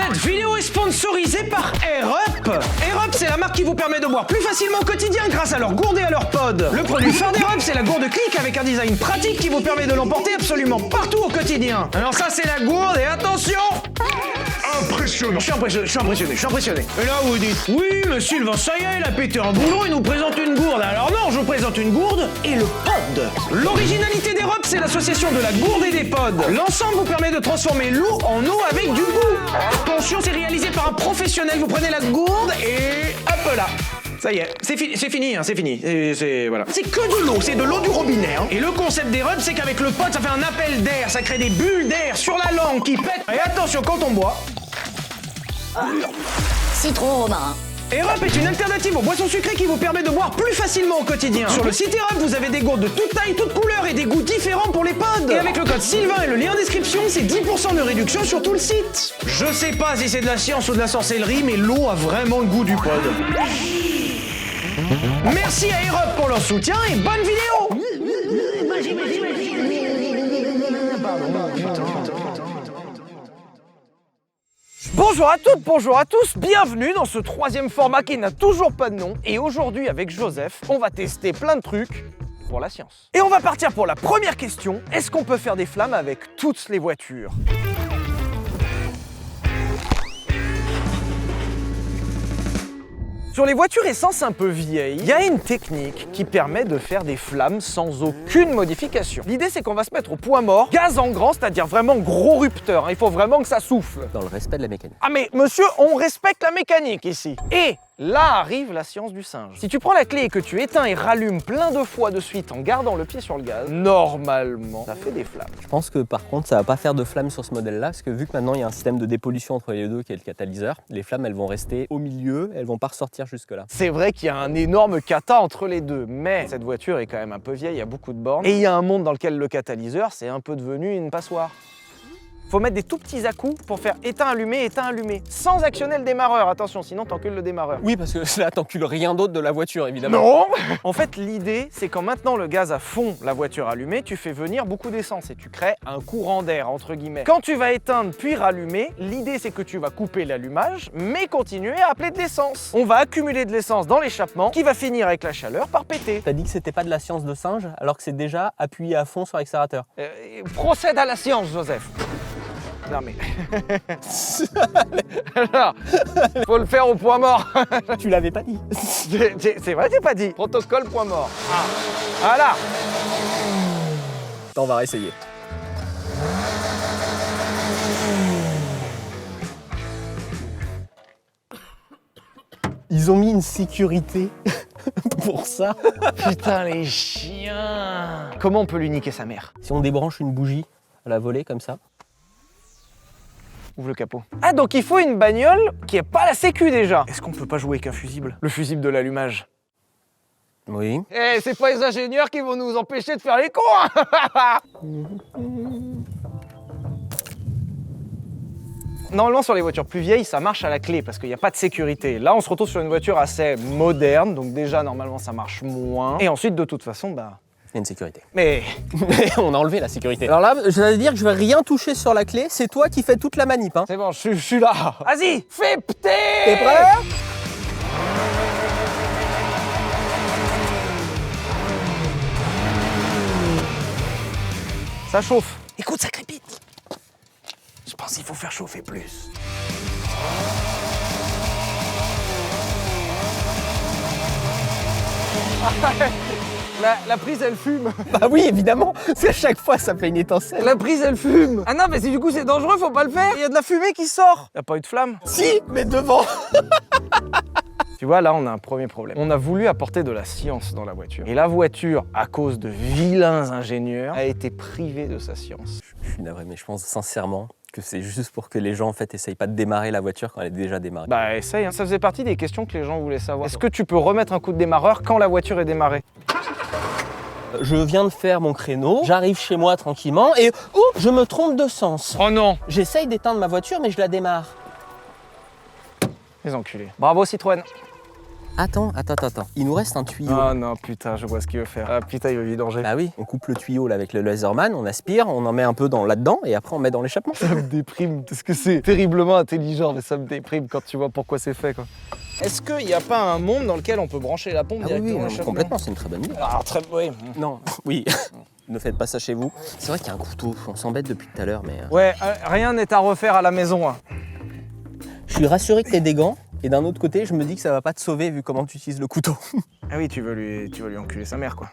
Cette vidéo est sponsorisée par Air-Up. Air-Up, c'est la marque qui vous permet de boire plus facilement au quotidien grâce à leur gourde et à leur pod. Le produit phare d'Air-Up, c'est la gourde Click avec un design pratique qui vous permet de l'emporter absolument partout au quotidien. Alors ça, c'est la gourde et attention, Impressionnant. je suis impressionné. Et là, vous dites, oui, mais Sylvain, ça y est, il a pété un boulon, il nous présente une gourde. Alors non, je vous présente une gourde et le pod. L'originalité d'Air-Up, c'est l'association de la gourde et des pods. L'ensemble vous permet de transformer l'eau en eau avec du goût. Attention, c'est réalisé par un professionnel. Vous prenez la gourde et hop là. Ça y est, c'est fini. Voilà. C'est que de l'eau, c'est de l'eau du robinet. Hein. Et le concept d'Air-Up, c'est qu'avec le pod, ça fait un appel d'air, ça crée des bulles d'air sur la langue qui pètent. Et attention, quand on boit, Citron romarin. Air-Up est une alternative aux boissons sucrées qui vous permet de boire plus facilement au quotidien. Sur le site Air-Up, vous avez des gourdes de toute taille, toute couleur et des goûts différents pour les pods. Et avec le code Sylvain et le lien en description, c'est 10% de réduction sur tout le site. Je sais pas si c'est de la science ou de la sorcellerie, mais l'eau a vraiment le goût du pod. Merci à Air-Up pour leur soutien et bonne vidéo. Bonjour à toutes, bonjour à tous, bienvenue dans ce troisième format qui n'a toujours pas de nom. Et aujourd'hui avec Joseph, on va tester plein de trucs pour la science. Et on va partir pour la première question, est-ce qu'on peut faire des flammes avec toutes les voitures ? Sur les voitures essence un peu vieilles, il y a une technique qui permet de faire des flammes sans aucune modification. L'idée c'est qu'on va se mettre au point mort, gaz en grand, c'est-à-dire vraiment gros rupteur, il faut vraiment que ça souffle. Dans le respect de la mécanique. Ah mais monsieur, on respecte la mécanique ici. Et là arrive la science du singe. Si tu prends la clé et que tu éteins et rallumes plein de fois de suite en gardant le pied sur le gaz, normalement, ça fait des flammes. Je pense que par contre, ça va pas faire de flammes sur ce modèle-là, parce que vu que maintenant il y a un système de dépollution entre les deux qui est le catalyseur, les flammes elles vont rester au milieu, elles vont pas ressortir jusque-là. C'est vrai qu'il y a un énorme cata entre les deux, mais cette voiture est quand même un peu vieille, il y a beaucoup de bornes, et il y a un monde dans lequel le catalyseur, c'est un peu devenu une passoire. Faut mettre des tout petits à-coups pour faire éteint-allumé, sans actionner le démarreur, attention, sinon t'encules le démarreur. Oui, parce que là t'encules rien d'autre de la voiture, évidemment. Non. En fait, l'idée, c'est quand maintenant le gaz à fond, la voiture allumée, tu fais venir beaucoup d'essence et tu crées un courant d'air, entre guillemets. Quand tu vas éteindre puis rallumer, l'idée, c'est que tu vas couper l'allumage, mais continuer à appeler de l'essence. On va accumuler de l'essence dans l'échappement qui va finir avec la chaleur par péter. T'as dit que c'était pas de la science de singe, alors que c'est déjà appuyé à fond sur l'accélérateur. Procède à la science, Joseph. Non mais... Alors, faut le faire au point mort. Tu l'avais pas dit. C'est vrai, t'es pas dit. Protocole point mort. Ah. Voilà. On va réessayer. Ils ont mis une sécurité pour ça. Putain les chiens. Comment on peut lui niquer sa mère? Si on débranche une bougie à la volée comme ça. Ouvre le capot. Ah, donc il faut une bagnole qui est pas la sécu déjà. Est-ce qu'on peut pas jouer avec un fusible? Le fusible de l'allumage. Oui. Eh, c'est pas les ingénieurs qui vont nous empêcher de faire les cons hein. Normalement, sur les voitures plus vieilles, ça marche à la clé parce qu'il n'y a pas de sécurité. Là, on se retrouve sur une voiture assez moderne, donc déjà, normalement, ça marche moins. Et ensuite, de toute façon, bah... Il y a une sécurité. Mais... On a enlevé la sécurité. Alors là, je vais dire que je vais rien toucher sur la clé, c'est toi qui fais toute la manip. Hein. C'est bon, je suis là. Vas-y, fais péter. T'es prêt? Ça chauffe. Écoute, ça crépite. Je pense qu'il faut faire chauffer plus. La prise, elle fume. Bah oui, évidemment, parce qu'à chaque fois, ça fait une étincelle. La prise, elle fume. Ah non, mais du coup, c'est dangereux, faut pas le faire. Il y a de la fumée qui sort. Y a pas eu de flamme? Si, mais devant. Tu vois, là, on a un premier problème. On a voulu apporter de la science dans la voiture. Et la voiture, à cause de vilains ingénieurs, a été privée de sa science. Je suis navré, mais je pense sincèrement que c'est juste pour que les gens, en fait, essayent pas de démarrer la voiture quand elle est déjà démarrée. Bah, essaye, hein. Ça faisait partie des questions que les gens voulaient savoir. Est-ce que tu peux remettre un coup de démarreur quand la voiture est démarrée? Je viens de faire mon créneau, j'arrive chez moi tranquillement et oups, je me trompe de sens. Oh non. J'essaye d'éteindre ma voiture, mais je la démarre. Les enculés. Bravo Citroën. Attends. Il nous reste un tuyau. Ah non, putain, je vois ce qu'il veut faire. Ah putain, il veut vidanger. Bah oui, on coupe le tuyau là avec le laserman, on aspire, on en met un peu là-dedans et après on met dans l'échappement. Ça me déprime, parce que c'est terriblement intelligent, mais ça me déprime quand tu vois pourquoi c'est fait, quoi. Est-ce qu'il n'y a pas un monde dans lequel on peut brancher la pompe Ah oui, directement dans non, l'échappement? complètement, c'est une très bonne idée. Ah, très... Oui. Non, oui, ne faites pas ça chez vous. C'est vrai qu'il y a un couteau, on s'embête depuis tout à l'heure, mais... Ouais, rien n'est à refaire à la maison, hein. Je suis rassuré que t'aies des gants, et d'un autre côté, je me dis que ça va pas te sauver vu comment tu utilises le couteau. Ah oui, tu veux lui enculer sa mère, quoi.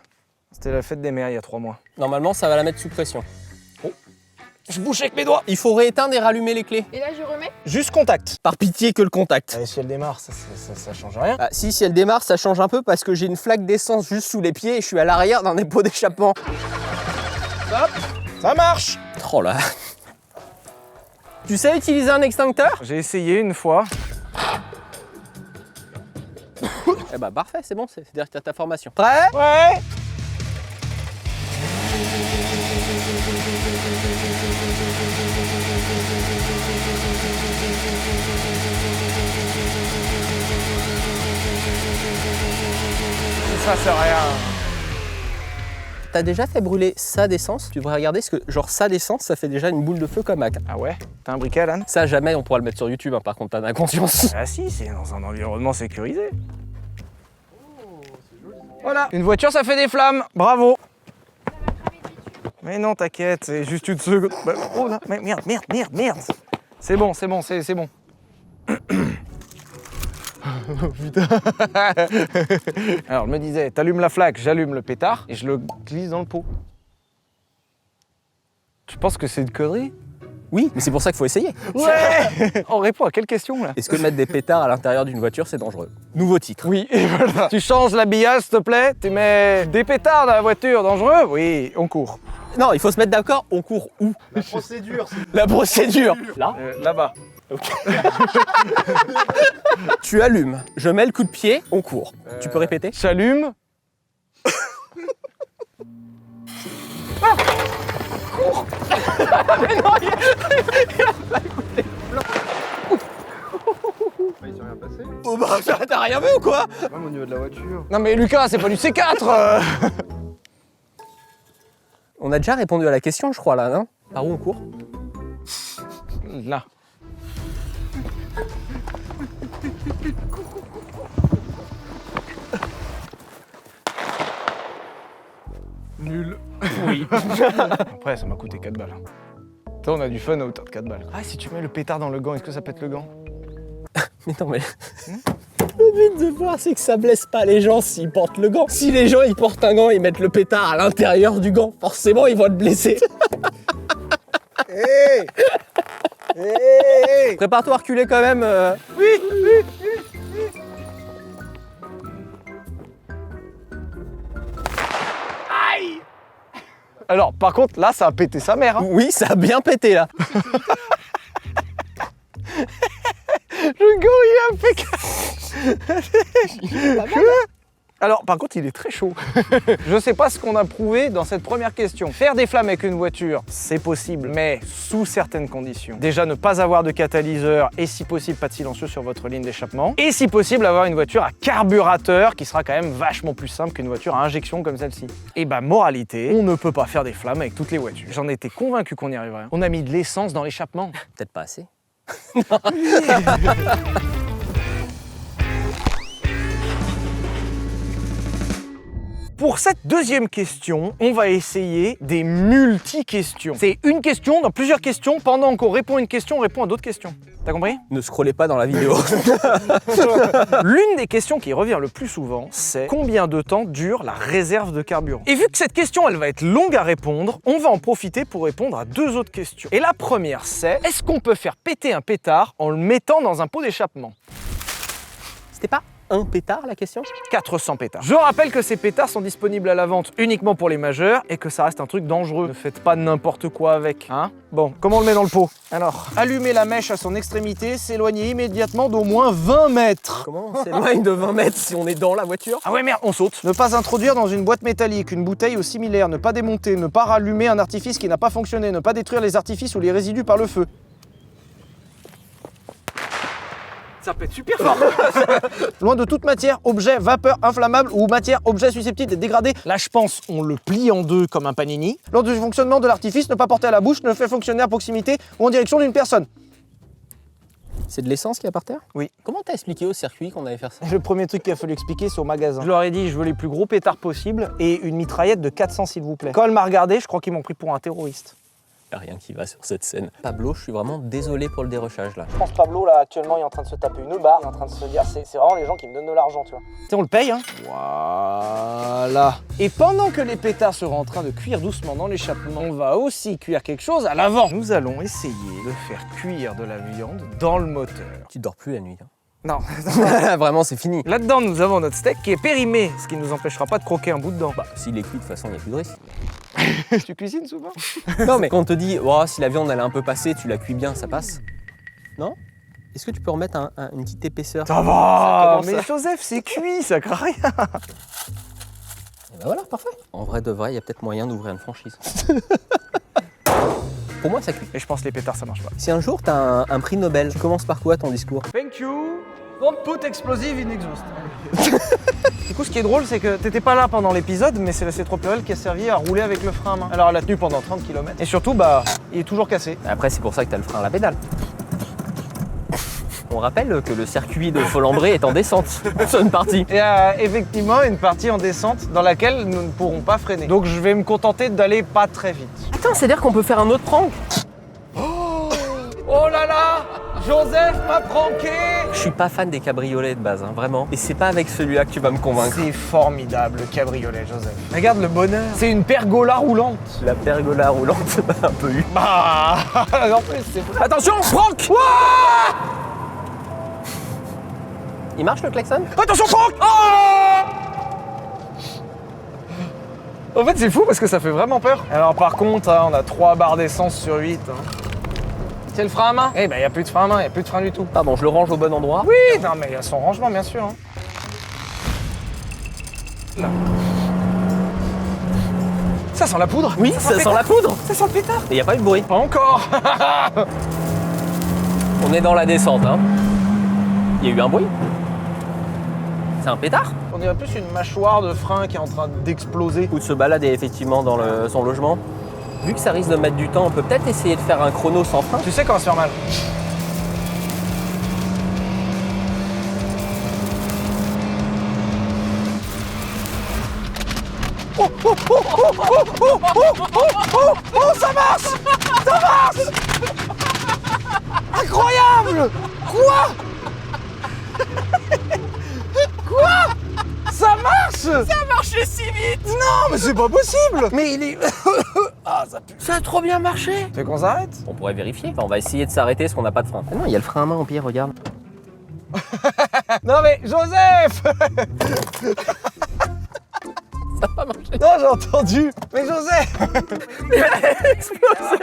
C'était la fête des mères il y a 3 mois. Normalement, ça va la mettre sous pression. Je bouge avec mes doigts. Il faut rééteindre et rallumer les clés. Et là, je remets. Juste contact. Par pitié que le contact. Et si elle démarre, ça change rien. Ah, si elle démarre, ça change un peu parce que j'ai une flaque d'essence juste sous les pieds et je suis à l'arrière d'un dépôt d'échappement. Hop, ça marche. Oh là. Tu sais utiliser un extincteur? J'ai essayé une fois. Eh bah parfait, c'est bon, c'est-à-dire que t'as ta formation. Prêt? Ouais. Ça c'est rien. T'as déjà fait brûler ça d'essence? Tu devrais regarder ce que, genre ça d'essence, ça fait déjà une boule de feu comme Mac. Ah ouais? T'as un briquet, Alan? Ça, jamais on pourra le mettre sur YouTube, hein, par contre, t'en as conscience. Ah si, c'est dans un environnement sécurisé. Voilà. Une voiture, ça fait des flammes. Bravo. Mais non, t'inquiète, c'est juste une seconde. Bah, oh là, mais merde. C'est bon. Oh, putain. Alors, je me disais, t'allumes la flaque, j'allume le pétard et je le glisse dans le pot. Tu penses que c'est une connerie? Oui, mais c'est pour ça qu'il faut essayer. Ouais. On répond à quelle question là? Est-ce que mettre des pétards à l'intérieur d'une voiture, c'est dangereux? Nouveau titre. Oui, et voilà. Tu changes l'habillage, s'il te plaît. Tu mets des pétards dans la voiture, dangereux? Oui, on court. Non, il faut se mettre d'accord, on court où? La procédure, La procédure. Là? Là-bas. Tu allumes, je mets le coup de pied, on court. Tu peux répéter? J'allume. il s'est rien passé. Oh bah, t'as rien vu ou quoi? Même au niveau de la voiture. Non mais Lucas, c'est pas du C4. On a déjà répondu à la question, je crois, là, non? Par où on court? Là. Nul. Oui. Après, ça m'a coûté 4 balles. Toi, on a du fun à hauteur de 4 balles. Ah, si tu mets le pétard dans le gant, est-ce que ça pète le gant? Mais non, mais... Le but de voir, c'est que ça blesse pas les gens s'ils portent le gant. Si les gens, ils portent un gant, ils mettent le pétard à l'intérieur du gant, forcément, ils vont être blessés. Hé hey. Prépare-toi à reculer quand même. Oui. Aïe. Alors, par contre, là, ça a pété sa mère. Hein. Oui, ça a bien pété, là. Le gant, il a fait... Alors, par contre, il est très chaud. Je sais pas ce qu'on a prouvé dans cette première question. Faire des flammes avec une voiture, c'est possible, mais sous certaines conditions. Déjà, ne pas avoir de catalyseur et si possible, pas de silencieux sur votre ligne d'échappement. Et si possible, avoir une voiture à carburateur qui sera quand même vachement plus simple qu'une voiture à injection comme celle-ci. Et bah, moralité, on ne peut pas faire des flammes avec toutes les voitures. J'en étais convaincu qu'on y arriverait. On a mis de l'essence dans l'échappement. Peut-être pas assez. Pour cette deuxième question, on va essayer des multi-questions. C'est une question dans plusieurs questions. Pendant qu'on répond à une question, on répond à d'autres questions. T'as compris? Ne scrollez pas dans la vidéo. L'une des questions qui revient le plus souvent, c'est combien de temps dure la réserve de carburant? Et vu que cette question, elle va être longue à répondre, on va en profiter pour répondre à deux autres questions. Et la première, c'est est-ce qu'on peut faire péter un pétard en le mettant dans un pot d'échappement? C'était pas un pétard, la question? 400 pétards. Je rappelle que ces pétards sont disponibles à la vente uniquement pour les majeurs et que ça reste un truc dangereux. Ne faites pas n'importe quoi avec, hein? Bon, comment on le met dans le pot? Alors, allumez la mèche à son extrémité, s'éloigner immédiatement d'au moins 20 mètres. Comment on s'éloigne de 20 mètres si on est dans la voiture? Ah ouais, merde, on saute. Ne pas introduire dans une boîte métallique une bouteille ou similaire, ne pas démonter, ne pas rallumer un artifice qui n'a pas fonctionné, ne pas détruire les artifices ou les résidus par le feu. Ça pète super fort. Loin de toute matière, objet, vapeur, inflammable ou matière, objet susceptible d'être dégradé. Là, je pense, on le plie en deux comme un panini. Lors du fonctionnement de l'artifice, ne pas porter à la bouche, ne fait fonctionner à proximité ou en direction d'une personne. C'est de l'essence qu'il y a par terre? Oui. Comment t'as expliqué au circuit qu'on allait faire ça? Le premier truc qu'il a fallu expliquer, c'est au magasin. Je leur ai dit, je veux les plus gros pétards possibles et une mitraillette de 400 s'il vous plaît. Quand elle m'a regardé, je crois qu'ils m'ont pris pour un terroriste. Y a rien qui va sur cette scène. Pablo, je suis vraiment désolé pour le dérochage là. Je pense Pablo, là, actuellement, il est en train de se taper une barre. Il est en train de se dire, c'est vraiment les gens qui me donnent de l'argent, tu vois. Tu sais, on le paye, hein. Voilà. Et pendant que les pétards seront en train de cuire doucement dans l'échappement, on va aussi cuire quelque chose à l'avant. Nous allons essayer de faire cuire de la viande dans le moteur. Tu dors plus la nuit. Hein. Non. Vraiment, c'est fini. Là-dedans, nous avons notre steak qui est périmé, ce qui ne nous empêchera pas de croquer un bout dedans. Bah, s'il est cuit, de toute façon, il n'y a plus de risque. Tu cuisines souvent? Non, mais quand on te dit, oh, si la viande elle est un peu passée, tu la cuis bien, ça passe. Non? Est-ce que tu peux remettre une petite épaisseur? Ça va. Ça Mais Joseph, c'est cuit, ça craint rien. Et ben voilà, parfait. En vrai de vrai, il y a peut-être moyen d'ouvrir une franchise. Pour moi, ça cuit. Et je pense que les pétards, ça marche pas. Si un jour t'as un prix Nobel, tu commences par quoi ton discours? Thank you. Don't put explosive in exhaust. Du coup, ce qui est drôle, c'est que t'étais pas là pendant l'épisode, mais c'est la C3PL qui a servi à rouler avec le frein à main. Alors, elle a tenu pendant 30 km. Et surtout, bah, il est toujours cassé. Après, c'est pour ça que t'as le frein à la pédale. On rappelle que le circuit de Folembray est en descente sur une partie. Il y a effectivement une partie en descente dans laquelle nous ne pourrons pas freiner. Donc, je vais me contenter d'aller pas très vite. Attends, c'est-à-dire qu'on peut faire un autre prank? Oh là là! Joseph m'a pranké! Je suis pas fan des cabriolets de base, hein, vraiment. Et c'est pas avec celui-là que tu vas me convaincre. C'est formidable, le cabriolet, Joseph. Regarde le bonheur. C'est une pergola roulante. La pergola roulante, un peu eu. Bah, en plus, c'est... Attention, prank! Ouah! Il marche le klaxon? Attention, Franck! Oh! En fait, c'est fou parce que ça fait vraiment peur. Alors, par contre, hein, on a 3 barres d'essence sur 8. Hein. C'est le frein à main? Eh ben, il n'y a plus de frein à main, il n'y a plus de frein du tout. Pardon, je le range au bon endroit. Oui, non, mais il y a son rangement, bien sûr. Hein. Là. Ça sent la poudre? Oui, ça sent la poudre. Ça sent le pétard? Et il n'y a pas eu de bruit. Pas encore. On est dans la descente, hein. Il y a eu un bruit. C'est un pétard? On dirait plus une mâchoire de frein qui est en train d'exploser. Ou de se balader effectivement dans son logement. Vu que ça risque de mettre du temps, on peut peut-être essayer de faire un chrono sans frein. Tu sais quand on va se faire mal. Oh, oh, oh, oh, oh, oh, oh, oh, oh, oh, ça marche! Ça marche! Incroyable! Quoi? Quoi? Ça marche! Ça a marché si vite! Non, mais c'est pas possible! Mais il est... Ah, ça pue. Ça a trop bien marché! Tu veux qu'on s'arrête? On pourrait vérifier. Enfin, on va essayer de s'arrêter parce qu'on n'a pas de frein. Ah non, il y a le frein à main au pire, regarde. Non mais, Joseph! Ça n'a pas marché. Non, j'ai entendu! Mais Joseph! Il a explosé!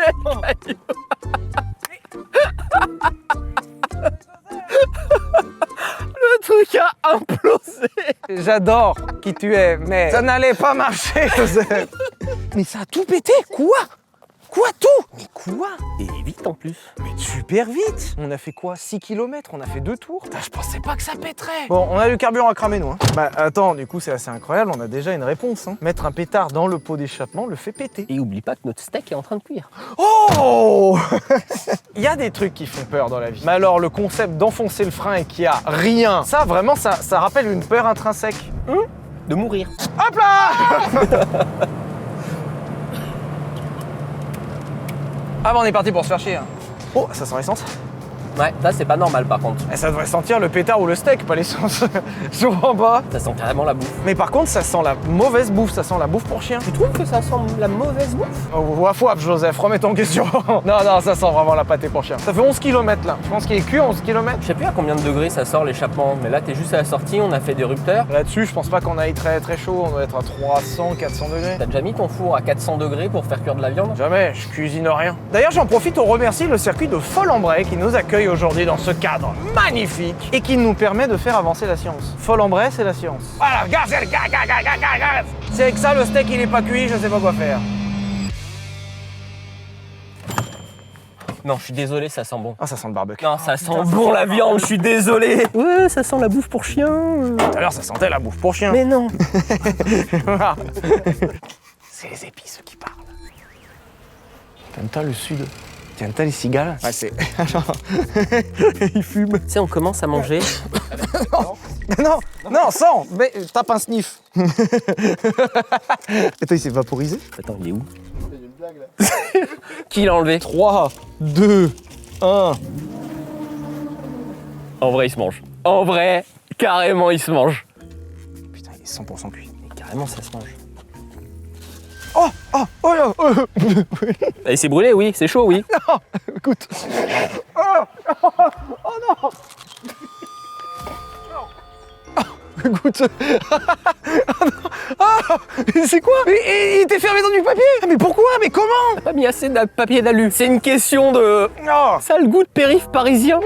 Le truc a implosé! J'adore qui tu es, mais ça n'allait pas marcher, Joseph! Mais ça a tout pété! Quoi? Quoi tout? Mais quoi? Et vite en plus. Mais super vite! On a fait quoi? 6 km? On a fait 2 tours? Putain, je pensais pas que ça pèterait! Bon, on a du carburant à cramer, nous. Hein. Bah attends, du coup, c'est assez incroyable, on a déjà une réponse. Hein. Mettre un pétard dans le pot d'échappement le fait péter. Et oublie pas que notre steak est en train de cuire. Oh! Il y a des trucs qui font peur dans la vie. Mais alors, le concept d'enfoncer le frein et qu'il y a rien, ça, vraiment, ça rappelle une peur intrinsèque. De mourir. Hop là! Ah bah on est parti pour se faire chier. Hein. Oh, ça sent l'essence. Ouais, ça c'est pas normal par contre. Et ça devrait sentir le pétard ou le steak, pas l'essence. Je comprends pas. Ça sent carrément la bouffe. Mais par contre, ça sent la mauvaise bouffe, ça sent la bouffe pour chien. Tu trouves que ça sent la mauvaise bouffe? Oh, waf waf, Joseph, remets-toi en question. Non, non, ça sent vraiment la pâtée pour chien. Ça fait 11 km là. Je pense qu'il est cuit 11 km. Je sais plus à combien de degrés ça sort l'échappement, mais là t'es juste à la sortie, on a fait des rupteurs. Là-dessus, je pense pas qu'on aille très très chaud, on doit être à 300, 400 degrés. T'as déjà mis ton four à 400 degrés pour faire cuire de la viande? Jamais, je cuisine rien. D'ailleurs, j'en profite, on remercie le circuit de Folembray qui nous accueille aujourd'hui dans ce cadre magnifique et qui nous permet de faire avancer la science. Folembray, c'est la science. Voilà, gaz, gaz, gaz, gaz, gaz, gaz. C'est avec ça, le steak il est pas cuit, je sais pas quoi faire. Non, je suis désolé, ça sent bon. Ah, ça sent le barbecue. Non, ça sent bon la viande, je suis désolé. Ouais, ça sent la bouffe pour chien. Tout à l'heure, ça sentait la bouffe pour chien. Mais non. C'est les épices qui parlent. T'aimes-toi le sud? T'aimes-toi les cigales? Ouais, c'est... Il fume. Tu sais, on commence à manger. Non, non, sans. Mais tape un sniff. Et toi, il s'est vaporisé? Attends, il est où? C'est une blague là. Qui l'a enlevé? 3, 2, 1. En vrai, il se mange. En vrai, carrément, il se mange. Putain, il est 100% cuit. Mais carrément, ça se mange. Oh, oh, oh, oh, oh. Et c'est brûlé, oui, c'est chaud, oui. Non, écoute. Écoute. Ah, c'est quoi? Il était fermé dans du papier? Mais pourquoi? Mais comment? T'as pas mis assez de papier d'alu. C'est une question de... Oh. Ça a le goût de périph' parisien.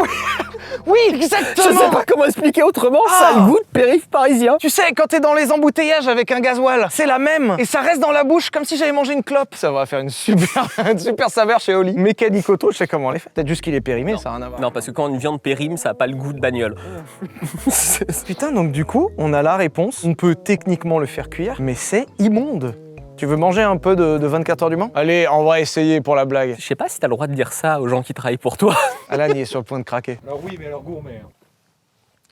Oui, Je exactement. sais pas comment expliquer autrement, ça a le goût de périph' parisien. Tu sais, quand t'es dans les embouteillages avec un gasoil, c'est la même. Et ça reste dans la bouche comme si j'avais mangé une clope. Ça va faire une super saveur chez Oli. Mécanique auto, je sais comment on les fait. Peut-être juste qu'il est périmé, ça a rien à voir. Non, parce que quand une viande périme, ça a pas le goût de bagnole. Putain, donc du coup, on a la réponse. On peut techniquement le faire cuire, mais c'est immonde. Tu veux manger un peu de 24 heures du Mans? Allez, on va essayer pour la blague. Je sais pas si t'as le droit de dire ça aux gens qui travaillent pour toi. Alan, il est sur le point de craquer. Alors oui, mais alors gourmet. Hein.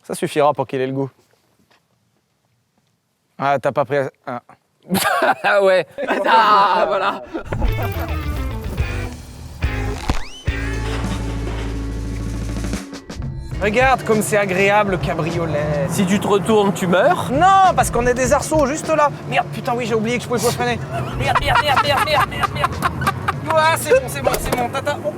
Ça suffira pour qu'il ait le goût. Ah, t'as pas pris... Ah. Ah ouais. Ah, voilà. Regarde comme c'est agréable le cabriolet. Si tu te retournes, tu meurs. Non, parce qu'on est des arceaux juste là. Merde, putain, oui, j'ai oublié que je pouvais pas freiner. Merde. Ouais, c'est bon, tata. Oh.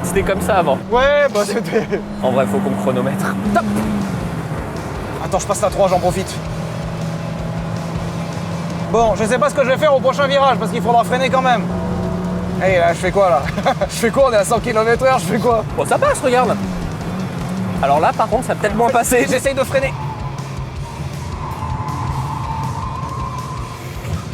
C'était comme ça avant. Ouais, bah c'était... En vrai, faut qu'on chronomètre. Top. Attends, je passe la 3, j'en profite. Bon, je sais pas ce que je vais faire au prochain virage, parce qu'il faudra freiner quand même. Hey, là, je fais quoi, là? Je fais quoi? On est à 100 km/h, je fais quoi? Bon, ça passe, regarde. Alors là, par contre, ça a peut-être moins passé. J'essaye de freiner.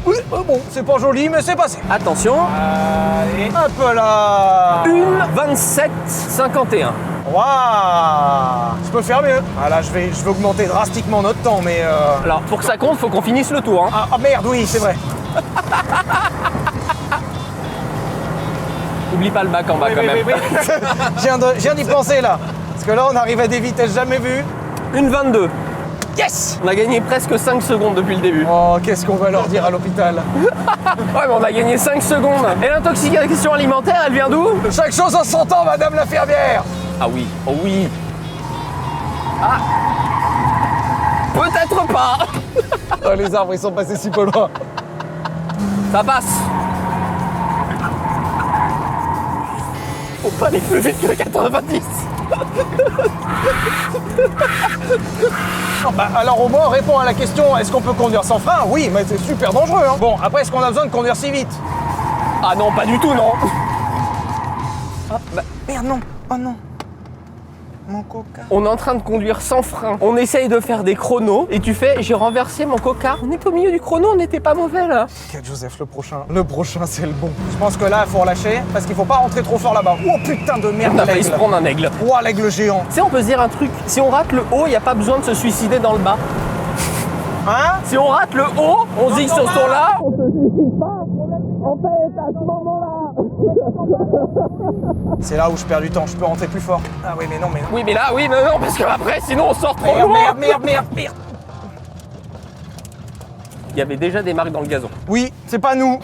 Oui, bon, c'est pas joli, mais c'est passé. Attention. Allez, hop là. 1:27:51. Waouh. Je peux faire mieux. Ah là, je vais augmenter drastiquement notre temps, mais... Alors, pour que ça compte, faut qu'on finisse le tour. Hein. Ah, merde, oui, c'est vrai. Oublie pas le bac en bas quand même. Oui. Je viens d'y penser, là. Parce que là, on arrive à des vitesses jamais vues. 1:22. Yes. On a gagné presque 5 secondes depuis le début. Oh, qu'est-ce qu'on va leur dire à l'hôpital? Ouais, mais on a gagné 5 secondes. Et l'intoxication alimentaire, elle vient d'où? Chaque chose en son temps, madame l'infirmière. Ah oui, oh oui. Ah. Peut-être pas. Oh, les arbres, ils sont passés si peu loin. Ça passe. Faut pas aller plus vite que 90. Bah, alors au moins, on répond à la question, est-ce qu'on peut conduire sans frein? Oui, mais c'est super dangereux. Hein. Bon, après, est-ce qu'on a besoin de conduire si vite? Ah non, pas du tout, non. Ah, bah, merde, non. Oh non. Mon coca. On est en train de conduire sans frein. On essaye de faire des chronos et tu fais j'ai renversé mon coca. On est au milieu du chrono, on n'était pas mauvais là. Ok, Joseph, le prochain, c'est le bon. Je pense que là, il faut relâcher parce qu'il faut pas rentrer trop fort là-bas. Oh putain de merde, On a failli se l'aigle. prendre un aigle. Oh, l'aigle géant. Tu sais, on peut se dire un truc. Si on rate le haut, il n'y a pas besoin de se suicider dans le bas. Hein? Si on rate le haut, on se dit que sur ce tour-là, on se suicide pas. En fait, à ce moment-là. C'est là où je perds du temps, je peux rentrer plus fort. Ah oui, mais non. Oui, mais là, oui, mais non, parce qu'après, sinon, on sort trop Merde, loin. merde. Il y avait déjà des marques dans le gazon. Oui, c'est pas nous.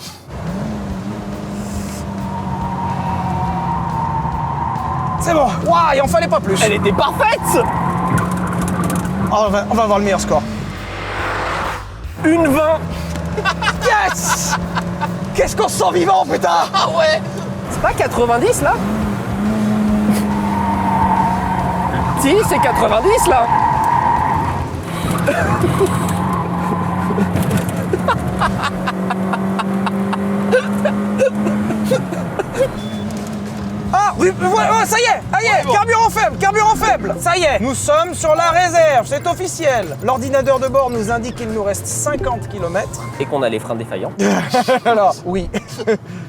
C'est bon. Waouh, il en fallait pas plus. Elle était parfaite. Oh, on va avoir le meilleur score. 1:20. Yes. Qu'est-ce qu'on se sent vivant, putain. Ah ouais. C'est pas 90 là? Si, c'est 90 là. Ah, Ça y est, carburant faible, ça y est. Nous sommes sur la réserve, c'est officiel. L'ordinateur de bord nous indique qu'il nous reste 50 km. Et qu'on a les freins défaillants. Alors, oui,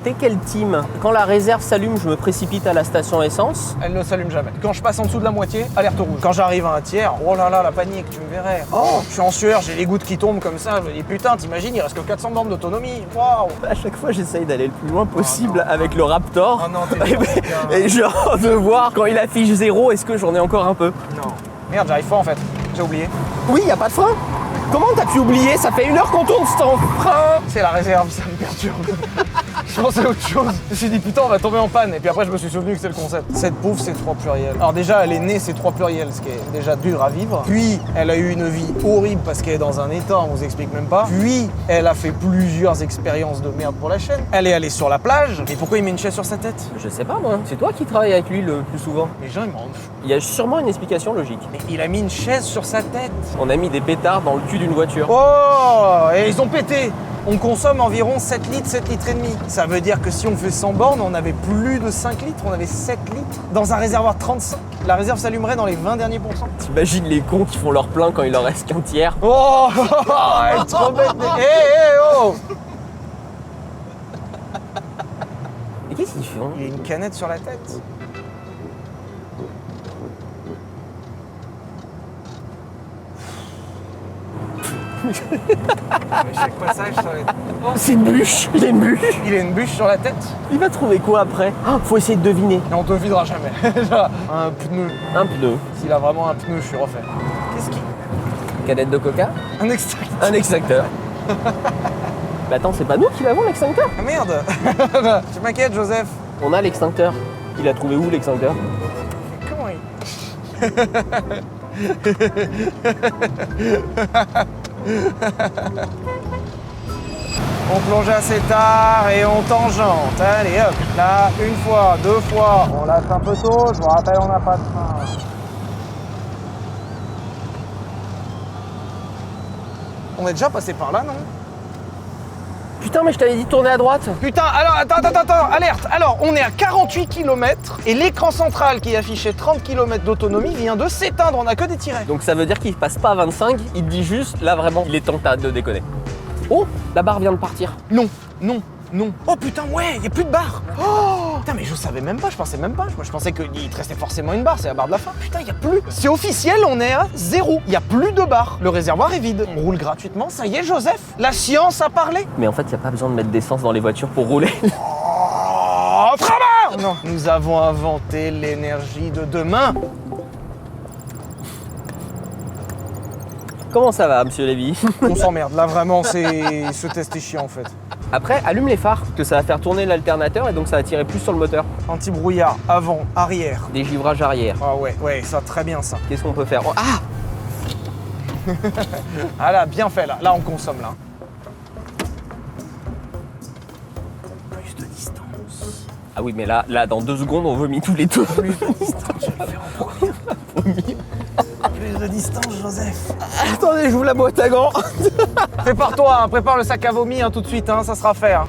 T'es quel team? Quand la réserve s'allume, je me précipite à la station essence. elle ne s'allume jamais. Quand je passe en dessous de la moitié, alerte rouge. Quand j'arrive à un tiers, oh là là, la panique, tu me verrais. Oh, je suis en sueur, j'ai les gouttes qui tombent comme ça. Je me dis, putain, t'imagines, il reste que 400 bornes d'autonomie. Waouh. À chaque fois, j'essaye d'aller le plus loin possible avec le Raptor. Oh non, t'es pas Et genre de voir quand il affiche 0, est-ce que j'en ai encore un peu? Non. Merde, j'arrive pas en fait. J'ai oublié. Oui, y a pas de frein. Comment t'as pu oublier? Ça fait 1 heure qu'on tourne sans frein. C'est la réserve, ça me perturbe. Je pensais à autre chose. Je me suis dit putain on va tomber en panne et puis après je me suis souvenu que c'est le concept. Cette pauvre c'est 3 pluriels. Alors déjà elle est née c'est 3 pluriels, ce qui est déjà dur à vivre. Puis elle a eu une vie horrible parce qu'elle est dans un état, on vous explique même pas. Puis elle a fait plusieurs expériences de merde pour la chaîne. Elle est allée sur la plage. Mais pourquoi il met une chaise sur sa tête? Je sais pas moi. C'est toi qui travailles avec lui le plus souvent. Les gens ils me rendent fou. Il y a sûrement une explication logique. Mais il a mis une chaise sur sa tête. On a mis des pétards dans le cul d'une voiture. Oh, et ils ont pété. On consomme environ 7 litres, 7 litres et demi. Ça veut dire que si on fait 100 bornes, on avait plus de 5 litres, on avait 7 litres. Dans un réservoir 35, la réserve s'allumerait dans les 20 derniers pourcents. T'imagines les cons qui font leur plein quand il leur reste qu'un tiers. Oh, elle est trop bête. Oh. Et qu'est-ce qu'ils font? Il a une canette sur la tête. Mais chaque passage, ça va être... C'est une bûche. Il a une bûche. Il a une bûche sur la tête. Il va trouver quoi après? Faut essayer de deviner. Et on te devinera jamais. Genre, un pneu. Un pneu. S'il a vraiment un pneu, je suis refait. Qu'est-ce qu'il... Canette de coca. Un extrait. Un extincteur. Mais attends, c'est pas nous qui l'avons l'extincteur? Ah merde. Tu m'inquiètes, Joseph. On a l'extincteur. Il a trouvé où l'extincteur? Comment il... On plonge assez tard et on tangente. Allez hop, là, une fois, 2 fois. On lâche un peu tôt, je vous rappelle, on n'a pas de frein. On est déjà passé par là, non? Putain, mais je t'avais dit de tourner à droite. Putain, alors, attends, alerte. Alors, on est à 48 km et l'écran central qui affichait 30 km d'autonomie vient de s'éteindre, on n'a que des tirets. Donc ça veut dire qu'il passe pas à 25, il te dit juste, là vraiment, il est temps que t'arrêtes de déconner. Oh, la barre vient de partir. Non. Oh putain, ouais, y a plus de barre. Oh putain, mais je savais même pas, je pensais même pas. Moi, je pensais qu'il te restait forcément une barre, c'est la barre de la fin. Putain, y a plus. C'est officiel, on est à 0. Y a plus de barre. Le réservoir est vide. On roule gratuitement, ça y est, Joseph. La science a parlé. Mais en fait, y a pas besoin de mettre d'essence dans les voitures pour rouler. Oh, frama. Non, nous avons inventé l'énergie de demain. Comment ça va, monsieur Lévy? On s'emmerde. Là, vraiment, ce test est chiant en fait. Après, allume les phares, que ça va faire tourner l'alternateur et donc ça va tirer plus sur le moteur. Anti-brouillard, avant, arrière. Dégivrage arrière. Ah ouais, ça, très bien ça. Qu'est-ce qu'on peut faire? Oh, ah! Ah là, bien fait là. Là, on consomme là. Plus de distance. Ah oui, mais là, dans 2 secondes, on vomit tous les deux. Plus de distance, je vais le faire en premier. Plus de distance, Joseph. Attendez, j'ouvre la boîte à gants. Prépare-toi, hein, prépare le sac à vomi hein, tout de suite, hein, ça sera fait. Hein.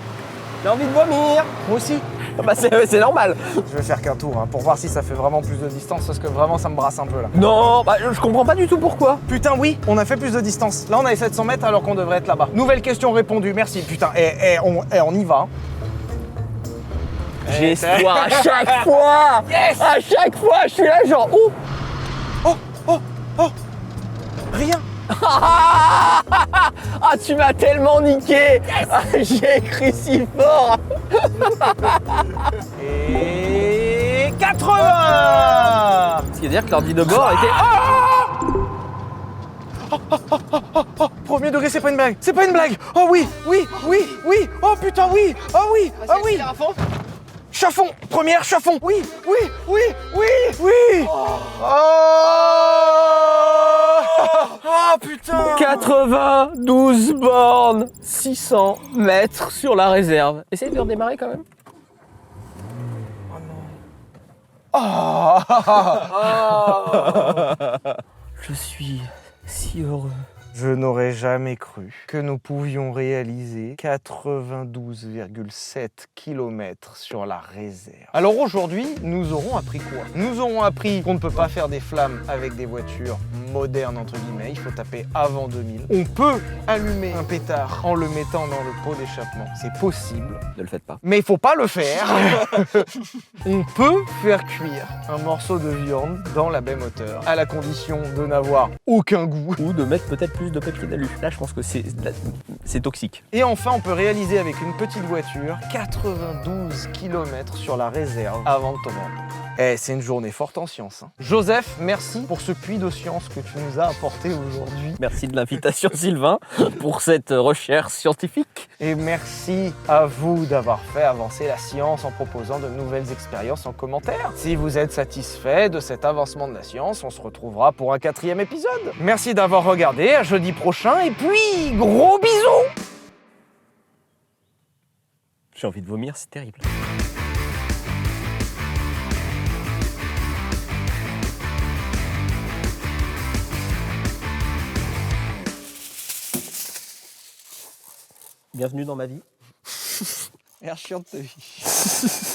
J'ai envie de vomir. Moi aussi. Bah c'est normal. Je vais faire qu'un tour hein, pour voir si ça fait vraiment plus de distance parce que vraiment ça me brasse un peu là. Non, bah je comprends pas du tout pourquoi. Putain oui, on a fait plus de distance. Là on avait 700 mètres alors qu'on devrait être là-bas. Nouvelle question répondue, merci. Putain, on y va. Hein. J'ai espoir à chaque fois. Yes. À chaque fois, je suis là genre ouh. Oh, rien. Ah, tu m'as tellement niqué. J'ai écrit si fort. Et 80. Ce qui veut dire que l'ordi de bord était... Premier degré, c'est pas une blague. C'est pas une blague. Oh oui. Oh putain oui. Oh oui. Chafond, première chafond. Oui. Oh putain. 92 bornes, 600 mètres sur la réserve. Essaye de redémarrer quand même. Je suis si heureux. Je n'aurais jamais cru que nous pouvions réaliser 92,7 km sur la réserve. Alors aujourd'hui, nous aurons appris quoi? Nous aurons appris qu'on ne peut pas faire des flammes avec des voitures modernes entre guillemets, il faut taper avant 2000. On peut allumer un pétard en le mettant dans le pot d'échappement, c'est possible. Ne le faites pas. Mais il faut pas le faire. On peut faire cuire un morceau de viande dans la baie moteur, à la condition de n'avoir aucun goût. Ou de mettre peut-être plus de papier d'alu. Là, je pense que c'est toxique. Et enfin, on peut réaliser avec une petite voiture 92 km sur la réserve avant de tomber en panne. Eh, c'est une journée forte en sciences. Hein. Joseph, merci pour ce puits de science que tu nous as apporté aujourd'hui. Merci de l'invitation, Sylvain, pour cette recherche scientifique. Et merci à vous d'avoir fait avancer la science en proposant de nouvelles expériences en commentaire. Si vous êtes satisfait de cet avancement de la science, on se retrouvera pour un 4e épisode. Merci d'avoir regardé, à jeudi prochain, et puis gros bisous! J'ai envie de vomir, c'est terrible. Bienvenue dans ma vie. Air chiant de ta vie.